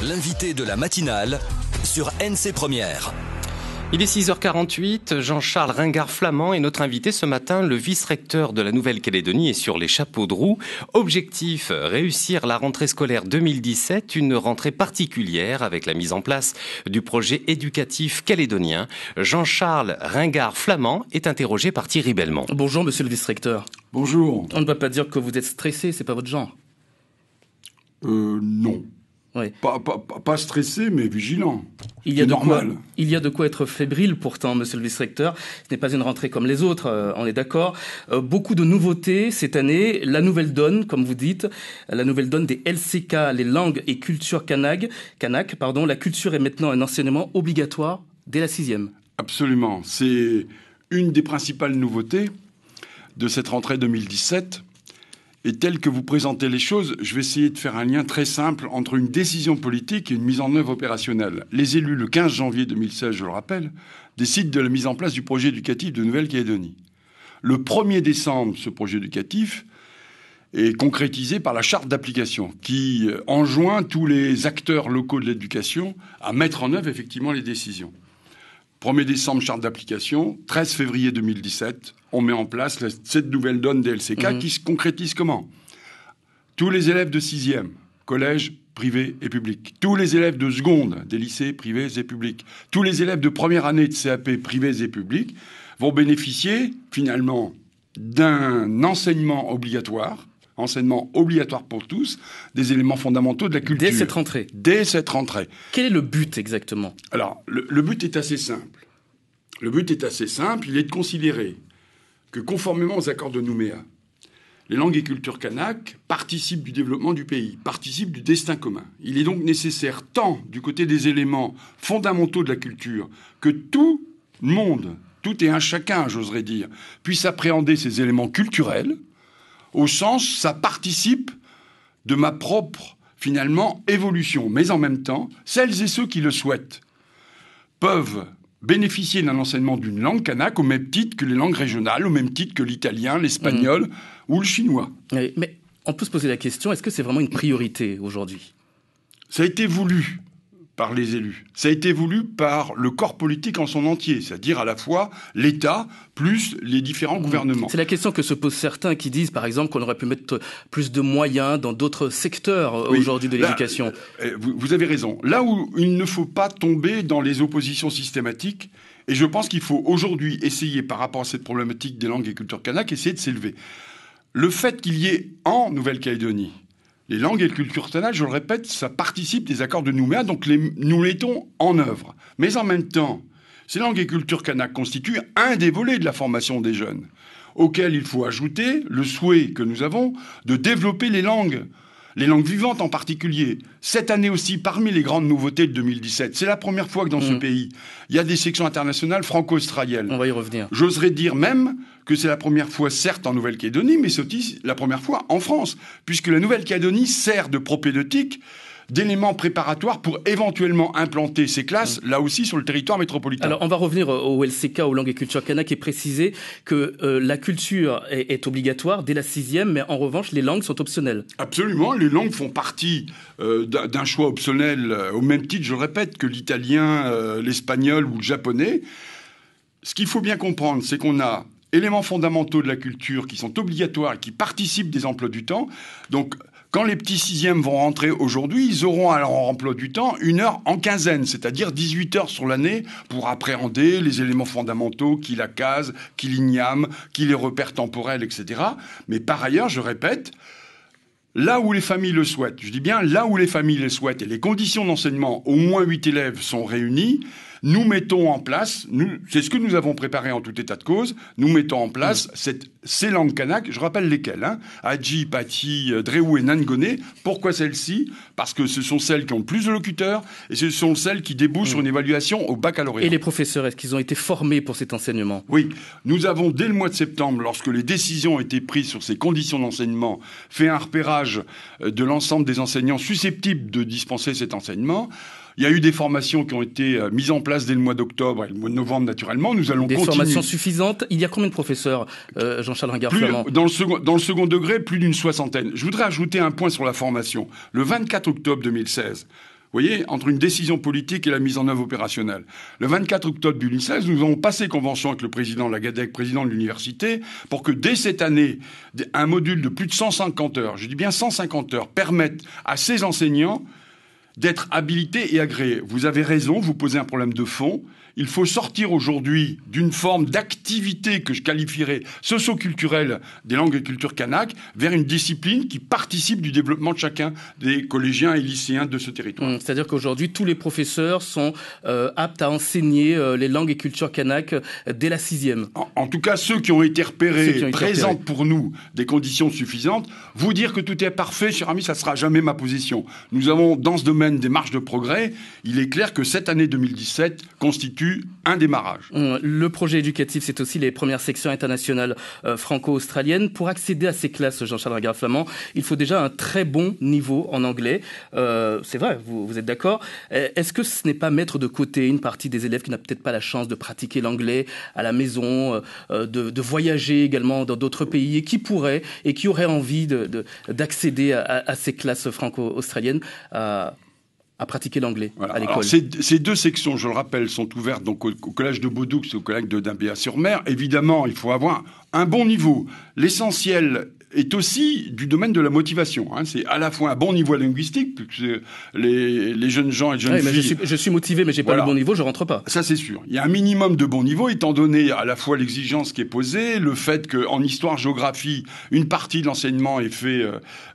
L'invité de la matinale sur NC Première. Il est 6h48, Jean-Charles Ringard-Flamand est notre invité ce matin. Le vice-recteur de la Nouvelle-Calédonie est sur les chapeaux de roue. Objectif, réussir la rentrée scolaire 2017, une rentrée particulière avec la mise en place du projet éducatif calédonien. Jean-Charles Ringard-Flamand est interrogé par Thierry Belmont. Bonjour monsieur le vice-recteur. Bonjour. On ne va pas dire que vous êtes stressé, c'est pas votre genre. Non. Oui. Pas stressé, mais vigilant. Il y a de quoi être fébrile pourtant, monsieur le vice-recteur. Ce n'est pas une rentrée comme les autres, on est d'accord. Beaucoup de nouveautés cette année. La nouvelle donne, comme vous dites, la nouvelle donne des LCK, les langues et cultures kanak. La culture est maintenant un enseignement obligatoire dès la 6e. Absolument. C'est une des principales nouveautés de cette rentrée 2017. Et tel que vous présentez les choses, je vais essayer de faire un lien très simple entre une décision politique et une mise en œuvre opérationnelle. Les élus, le 15 janvier 2016, je le rappelle, décident de la mise en place du projet éducatif de Nouvelle-Calédonie. Le 1er décembre, ce projet éducatif est concrétisé par la charte d'application qui enjoint tous les acteurs locaux de l'éducation à mettre en œuvre effectivement les décisions. 1er décembre, charte d'application. 13 février 2017, on met en place cette nouvelle donne des LCK qui se concrétise comment ? Tous les élèves de 6e, collège, privé et public. Tous les élèves de seconde, des lycées privés et publics. Tous les élèves de première année de CAP privés et publics vont bénéficier, finalement, d'un enseignement obligatoire pour tous, des éléments fondamentaux de la culture. Dès cette rentrée. Quel est le but exactement ? Alors, le but est assez simple. Il est de considérer que, conformément aux accords de Nouméa, les langues et cultures kanak participent du développement du pays, participent du destin commun. Il est donc nécessaire, tant du côté des éléments fondamentaux de la culture, que tout le monde, tout et un chacun, j'oserais dire, puisse appréhender ces éléments culturels, au sens, ça participe de ma propre, finalement, évolution. Mais en même temps, celles et ceux qui le souhaitent peuvent bénéficier d'un enseignement d'une langue kanak au même titre que les langues régionales, au même titre que l'italien, l'espagnol ou le chinois. Mais on peut se poser la question, est-ce que c'est vraiment une priorité aujourd'hui ? Ça a été voulu par les élus. Ça a été voulu par le corps politique en son entier, c'est-à-dire à la fois l'État plus les différents gouvernements. C'est la question que se posent certains qui disent, par exemple, qu'on aurait pu mettre plus de moyens dans d'autres secteurs aujourd'hui de l'éducation. Vous avez raison. Là où il ne faut pas tomber dans les oppositions systématiques, et je pense qu'il faut aujourd'hui essayer, par rapport à cette problématique des langues et cultures kanak, essayer de s'élever. Le fait qu'il y ait en Nouvelle-Calédonie les langues et les cultures kanak, je le répète, ça participe des accords de Nouméa, donc nous les mettons en œuvre. Mais en même temps, ces langues et cultures kanak constituent un des volets de la formation des jeunes, auquel il faut ajouter le souhait que nous avons de développer les langues vivantes en particulier. Cette année aussi, parmi les grandes nouveautés de 2017, c'est la première fois que dans ce pays, il y a des sections internationales franco-australiennes. On va y revenir. J'oserais dire même que c'est la première fois, certes, en Nouvelle-Calédonie, mais c'est aussi la première fois en France, puisque la Nouvelle-Calédonie sert de propédeutique, d'éléments préparatoires pour éventuellement implanter ces classes, là aussi, sur le territoire métropolitain. Alors, on va revenir au LCK, aux langues et cultures kanak, et préciser que la culture est obligatoire dès la 6e, mais en revanche, les langues sont optionnelles. Absolument, les langues font partie d'un choix optionnel, au même titre, je le répète, que l'italien, l'espagnol ou le japonais. Ce qu'il faut bien comprendre, c'est qu'on a éléments fondamentaux de la culture qui sont obligatoires et qui participent des emplois du temps. Donc, quand les petits 6e vont rentrer aujourd'hui, ils auront à leur emploi du temps 1 heure en quinzaine, c'est-à-dire 18 heures sur l'année pour appréhender les éléments fondamentaux qui la casent, qui l'ignament, qui les repères temporels, etc. Mais par ailleurs, je répète, là où les familles le souhaitent, je dis bien là où les familles le souhaitent et les conditions d'enseignement, au moins 8 élèves sont réunies, nous mettons en place, c'est ce que nous avons préparé en tout état de cause, nous mettons en place ces langues kanak, je rappelle lesquelles, Adji, Pati, Drehou et Nangone. Pourquoi celles-ci ? Parce que ce sont celles qui ont le plus de locuteurs et ce sont celles qui débouchent sur une évaluation au baccalauréat. Et les professeurs, est-ce qu'ils ont été formés pour cet enseignement ? Oui, nous avons dès le mois de septembre, lorsque les décisions ont été prises sur ces conditions d'enseignement, fait un repérage de l'ensemble des enseignants susceptibles de dispenser cet enseignement. Il y a eu des formations qui ont été mises en place dès le mois d'octobre et le mois de novembre, naturellement. Nous allons continuer. Des formations suffisantes. Il y a combien de professeurs, Jean-Charles Ringard-Flamand ? Dans le second degré, plus d'une 60aine. Je voudrais ajouter un point sur la formation. Le 24 octobre 2016, Vous voyez, entre une décision politique et la mise en œuvre opérationnelle. Le 24 octobre 2016, nous avons passé convention avec le président Lagadec, président de l'université, pour que dès cette année, un module de plus de 150 heures, je dis bien 150 heures, permette à ces enseignants d'être habilités et agréés. Vous avez raison, vous posez un problème de fond. Il faut sortir aujourd'hui d'une forme d'activité que je qualifierais socio-culturelle des langues et cultures kanak vers une discipline qui participe du développement de chacun des collégiens et lycéens de ce territoire. C'est-à-dire qu'aujourd'hui, tous les professeurs sont aptes à enseigner les langues et cultures kanak dès la 6e. En tout cas, ceux qui ont été repérés présentent pour nous des conditions suffisantes. Vous dire que tout est parfait, cher ami, ça ne sera jamais ma position. Nous avons dans ce domaine des marges de progrès. Il est clair que cette année 2017 constitue un démarrage. Le projet éducatif, c'est aussi les premières sections internationales franco-australiennes. Pour accéder à ces classes, Jean-Charles Ringard-Flamand, il faut déjà un très bon niveau en anglais. C'est vrai, vous êtes d'accord. Est-ce que ce n'est pas mettre de côté une partie des élèves qui n'a peut-être pas la chance de pratiquer l'anglais à la maison, de voyager également dans d'autres pays et qui pourraient et qui auraient envie d'accéder à ces classes franco-australiennes à pratiquer l'anglais à l'école. Alors, ces deux sections, je le rappelle, sont ouvertes donc au collège de Baudoux et au collège de Dimbéa-sur-Mer. Évidemment, il faut avoir un bon niveau. L'essentiel est aussi du domaine de la motivation. C'est à la fois un bon niveau linguistique, puisque les jeunes gens et les jeunes filles... Je suis motivé, mais j'ai pas le bon niveau, je rentre pas. Ça, c'est sûr. Il y a un minimum de bon niveau, étant donné à la fois l'exigence qui est posée, le fait qu'en histoire-géographie, une partie de l'enseignement est fait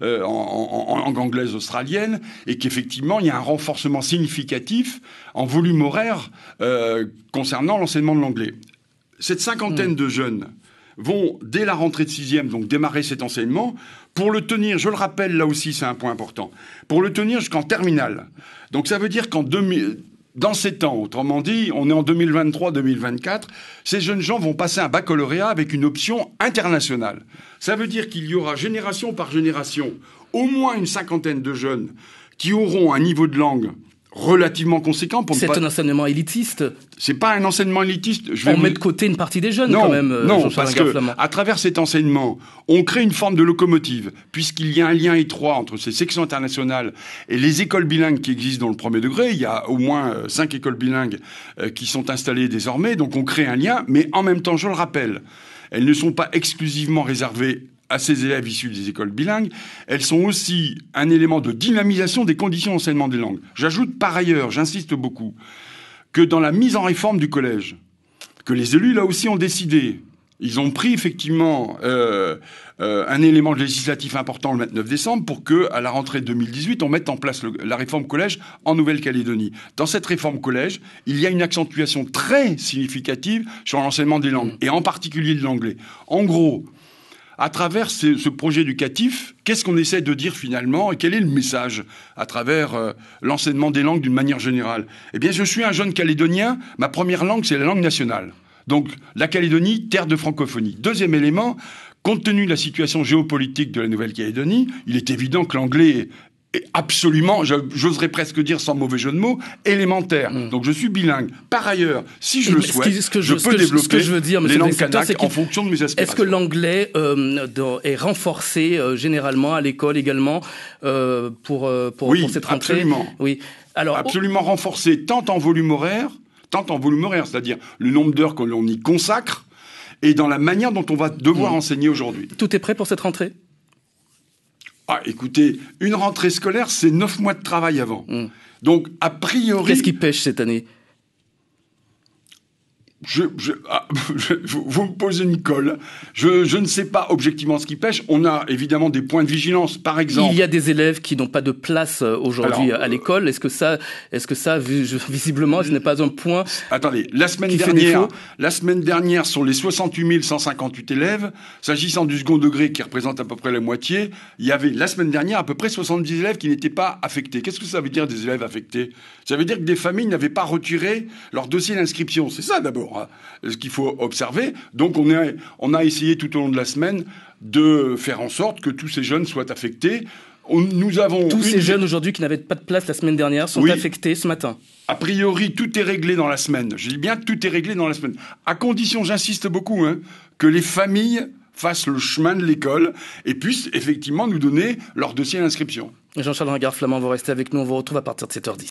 en langue anglaise australienne, et qu'effectivement, il y a un renforcement significatif en volume horaire concernant l'enseignement de l'anglais. Cette cinquantaine de jeunes vont, dès la rentrée de 6e, donc démarrer cet enseignement, pour le tenir, je le rappelle, là aussi c'est un point important, pour le tenir jusqu'en terminale. Donc ça veut dire dans 7 ans, autrement dit, on est en 2023-2024, ces jeunes gens vont passer un baccalauréat avec une option internationale. Ça veut dire qu'il y aura génération par génération au moins une cinquantaine de jeunes qui auront un niveau de langue relativement conséquent. C'est un enseignement élitiste. C'est pas un enseignement élitiste. On met de côté une partie des jeunes, quand même. Non, parce que à travers cet enseignement, on crée une forme de locomotive, puisqu'il y a un lien étroit entre ces sections internationales et les écoles bilingues qui existent dans le premier degré. Il y a au moins 5 écoles bilingues qui sont installées désormais, donc on crée un lien. Mais en même temps, je le rappelle, elles ne sont pas exclusivement réservées à ces élèves issus des écoles bilingues, elles sont aussi un élément de dynamisation des conditions d'enseignement des langues. J'ajoute par ailleurs, j'insiste beaucoup, que dans la mise en réforme du collège, que les élus, là aussi, ont décidé, ils ont pris effectivement un élément législatif important le 29 décembre pour que, à la rentrée 2018, on mette en place la réforme collège en Nouvelle-Calédonie. Dans cette réforme collège, il y a une accentuation très significative sur l'enseignement des langues, et en particulier de l'anglais. En gros, à travers ce projet éducatif, qu'est-ce qu'on essaie de dire finalement et quel est le message à travers l'enseignement des langues d'une manière générale ? Eh bien, je suis un jeune Calédonien, ma première langue, c'est la langue nationale. Donc, la Calédonie, terre de francophonie. Deuxième élément, compte tenu de la situation géopolitique de la Nouvelle-Calédonie, il est évident que l'anglais est absolument, j'oserais presque dire sans mauvais jeu de mots, élémentaire. Donc je suis bilingue. Par ailleurs, si je le souhaite, je peux développer les langues kanak en fonction de mes aspirations. Est-ce que l'anglais est renforcé généralement à l'école également pour cette rentrée ? Absolument. Oui, alors absolument renforcé tant en volume horaire, c'est-à-dire le nombre d'heures que l'on y consacre, et dans la manière dont on va devoir enseigner aujourd'hui. Tout est prêt pour cette rentrée ? Ah, écoutez, une rentrée scolaire, c'est 9 mois de travail avant. Donc, a priori... Qu'est-ce qui pêche cette année ? vous me posez une colle. Je ne sais pas objectivement ce qui pêche. On a évidemment des points de vigilance, par exemple. Il y a des élèves qui n'ont pas de place aujourd'hui à l'école. Est-ce que ça, visiblement, ce n'est pas un point? Attendez, la semaine dernière, sur les 68 158 élèves, s'agissant du second degré qui représente à peu près la moitié, il y avait la semaine dernière à peu près 70 élèves qui n'étaient pas affectés. Qu'est-ce que ça veut dire des élèves affectés? Ça veut dire que des familles n'avaient pas retiré leur dossier d'inscription. C'est ça d'abord. Ce qu'il faut observer. Donc on a essayé tout au long de la semaine de faire en sorte que tous ces jeunes soient affectés. Nous avons tous ces jeunes aujourd'hui qui n'avaient pas de place la semaine dernière sont affectés ce matin. A priori, tout est réglé dans la semaine. Je dis bien tout est réglé dans la semaine. À condition, j'insiste beaucoup, que les familles fassent le chemin de l'école et puissent effectivement nous donner leur dossier d'inscription. Jean-Charles Ringard-Flamand, vous restez avec nous, on vous retrouve à partir de 7h10.